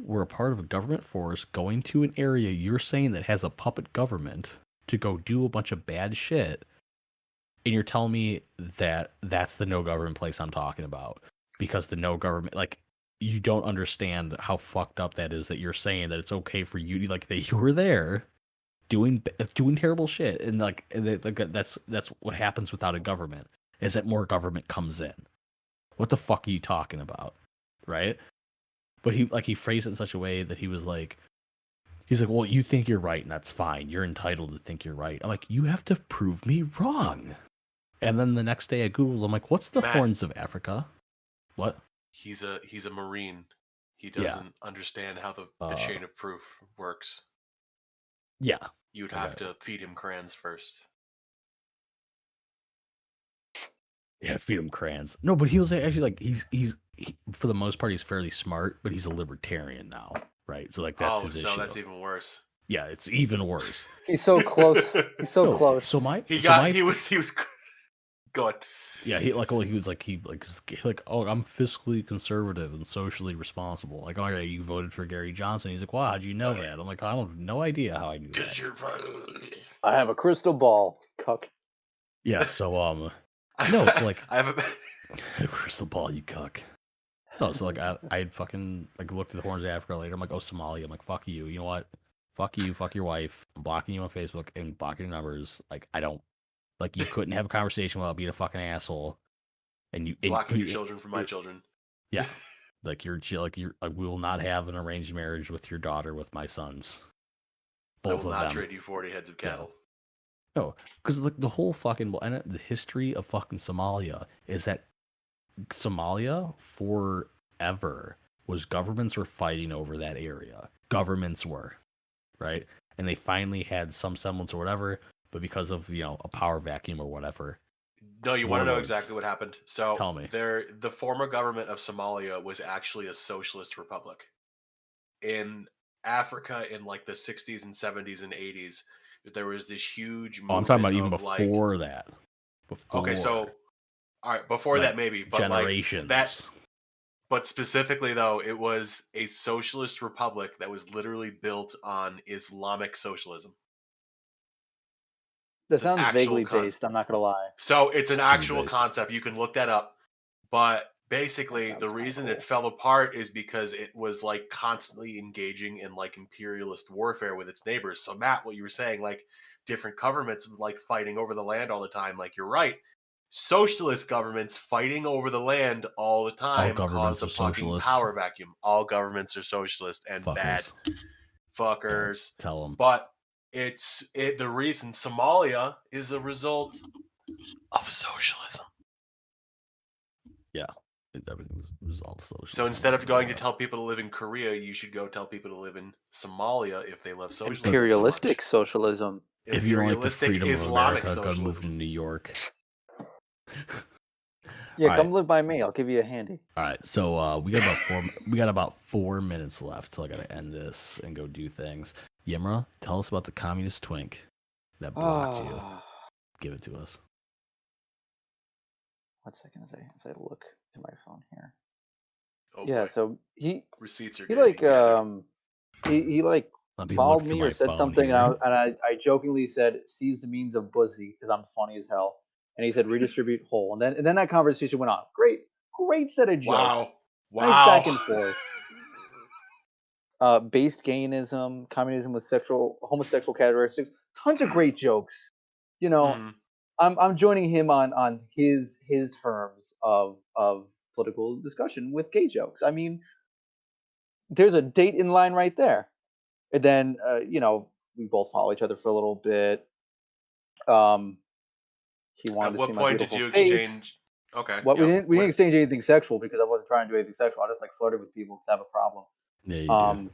were a part of a government force going to an area you're saying that has a puppet government to go do a bunch of bad shit, and you're telling me that that's the no government place I'm talking about because the no government, like, you don't understand how fucked up that is that you're saying that it's okay for you to, like, that you were there doing terrible shit, and that's what happens without a government is that more government comes in. What the fuck are you talking about, right? But he phrased it in such a way that he's like, well, you think you're right, and that's fine. You're entitled to think you're right. I'm like, you have to prove me wrong. And then the next day I Googled, I'm like, what's the Matt, Horns of Africa? What? He's a Marine. He doesn't understand how the chain of proof works. Yeah. You'd have to feed him crayons first. Yeah, feed him crayons. No, but he was actually like he, for the most part he's fairly smart, but he's a libertarian now, right? So like that's his issue. So that's even worse. Yeah, it's even worse. He's so close. He's so close. So he was go ahead. Yeah, he was like, oh, I'm fiscally conservative and socially responsible. Like, oh yeah, you voted for Gary Johnson. He's like, wow, how'd you know that? I'm like, I have no idea how I knew that. I have a crystal ball, cuck. Yeah, so no, so like I have a crystal ball, you cuck. No, so like I'd fucking like looked at the Horns of Africa later. I'm like, oh, Somalia. I'm like, fuck you. You know what? Fuck you. Fuck your wife. I'm blocking you on Facebook and blocking your numbers. Like, I don't. Like, you couldn't have a conversation without being a fucking asshole. And you blocking your children from my children. Yeah, like we will not have an arranged marriage with your daughter with my sons. Both I will not trade you 40 heads of cattle. No, because like the whole fucking the history of fucking Somalia is that Somalia forever was governments were fighting over that area. Governments were, right, and they finally had some semblance or whatever. But because of a power vacuum or whatever. No, you want to know exactly what happened? So tell me. The former government of Somalia was actually a socialist republic. In Africa in like the 60s and 70s and 80s, there was this huge movement. I'm talking about even before that. Okay, so all right, before that maybe, but generations. Like that. But specifically though, it was a socialist republic that was literally built on Islamic socialism. That sounds vaguely based, I'm not going to lie. So it's an actual concept. You can look that up. But basically, the reason it fell apart is because it was like constantly engaging in like imperialist warfare with its neighbors. So Matt, what you were saying, like different governments like fighting over the land all the time. Like you're right. Socialist governments fighting over the land all the time caused a fucking power vacuum. All governments are socialist and bad fuckers. Tell them. But the reason Somalia is a result of socialism. Yeah, everything was all socialism. So instead of going to tell people to live in Korea, you should go tell people to live in Somalia if they love socialism. Imperialistic socialism. If you don't like the freedom Islamic of America, go move to New York. Yeah, All come right. live by me. I'll give you a handy. All right, so we got about 4 minutes left till I gotta end this and go do things. Yimra, tell us about the communist twink that blocked you. Ah, Give it to us. 1 second as I look to my phone here. Oh Yeah, boy, so receipts are he getting like gathered. he like Let me followed look through me my or said phone something, here. and I jokingly said, "Seize the means of bussy," because I'm funny as hell. And he said, "Redistribute whole." And then that conversation went on. Great set of jokes. Wow, Nice back wow. and forth. Based gayism, communism with homosexual characteristics. Tons of great jokes. You know, Mhm. I'm joining him on his terms of political discussion with gay jokes. I mean, there's a date in line right there. And then we both follow each other for a little bit. He At wanted to see what my point did beautiful you face. exchange? Okay, What yep. we didn't exchange anything sexual because I wasn't trying to do anything sexual. I just like flirted with people because I have a problem. Yeah, you do.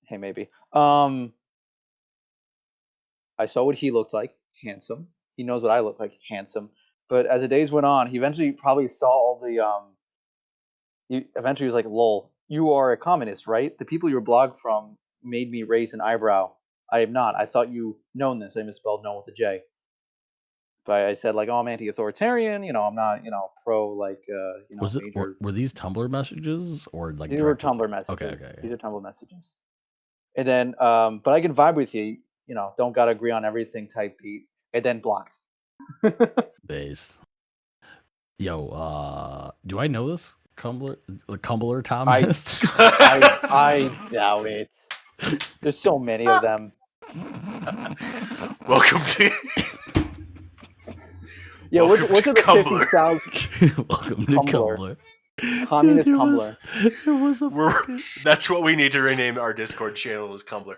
Hey, maybe. I saw what he looked like, handsome. He knows what I look like, handsome. But as the days went on, he eventually probably saw all the. He eventually was like, "Lol, you are a communist, right? The people your blog from made me raise an eyebrow. I am not. I thought you known this. I misspelled known with a J." But I said like, "Oh, I'm anti-authoritarian. I'm not, pro like, major." Were these Tumblr messages or like These were direct? Tumblr Okay, messages. okay. These are Tumblr messages. And then, but I can vibe with you. Don't gotta agree on everything. Type beat, and then blocked. Based. Yo, do I know this the Cumbler I, Thomas? I doubt it. There's so many of them. Welcome to Yeah, welcome which to are the Tumblr. 50,000 Welcome to Tumblr? Cumbler. Communist Dude, Tumblr. there was a fucking... That's what we need to rename our Discord channel as Tumblr.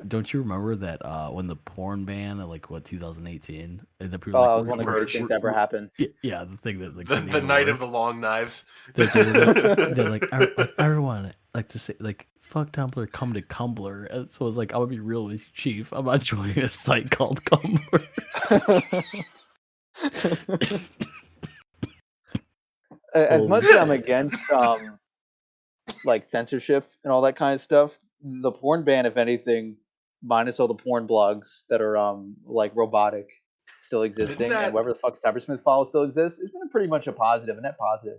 Don't you remember that when the porn ban of like 2018 and the people Oh, like that was one of the greatest things that ever happened. yeah, the thing that like the night of the long knives. they're like everyone like to say like fuck Tumblr, come to Cumbler. And so it's like I'm gonna be real with you, Chief. I'm not joining a site called Cumbler. As much as I'm against like censorship and all that kind of stuff, the porn ban, if anything, minus all the porn blogs that are like robotic still existing, and whoever the fuck Cybersmith follows still exists, it's been pretty much a net positive.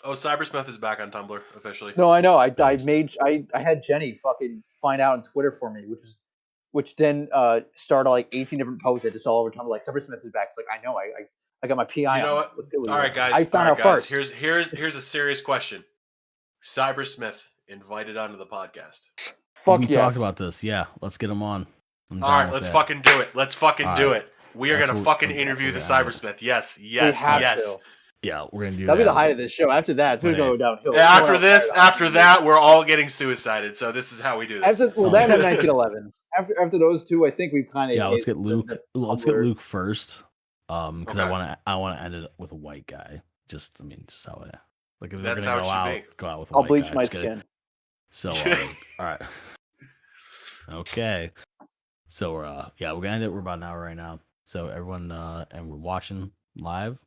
Oh, Cybersmith is back on Tumblr officially. No, I know. I had Jenny fucking find out on Twitter for me, which then started like 18 different posts that just all over Tumblr like Cybersmith is back. It's like I know, I got my PI You know on what? that. What's good with All you? right, guys. I found out first. Here's a serious question. Cybersmith invited onto the podcast. Fuck we yes. talked about this. Yeah, let's get him on. All right, let's fucking do it. Let's fucking do it. We are gonna fucking interview the Cybersmith. Yes. We have to. Yeah, we're gonna do That'll that. be the height of this show. After that, it's gonna go downhill. After that, we're all getting suicided. So this is how we do this. Then 1911s. After those two, I think we've kind of let's get Luke. Let's get Luke first. Because Okay. I wanna end it with a white guy. Just how it like if That's we're gonna how it should be. go out with a I'll white bleach guy. my Just kidding. skin. So all right. Okay. So we're gonna end it. We're about an hour right now. So everyone and we're watching live.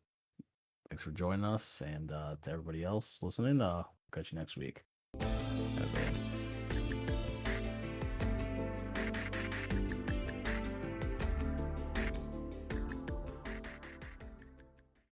Thanks for joining us, and to everybody else listening, catch you next week. Have a great day.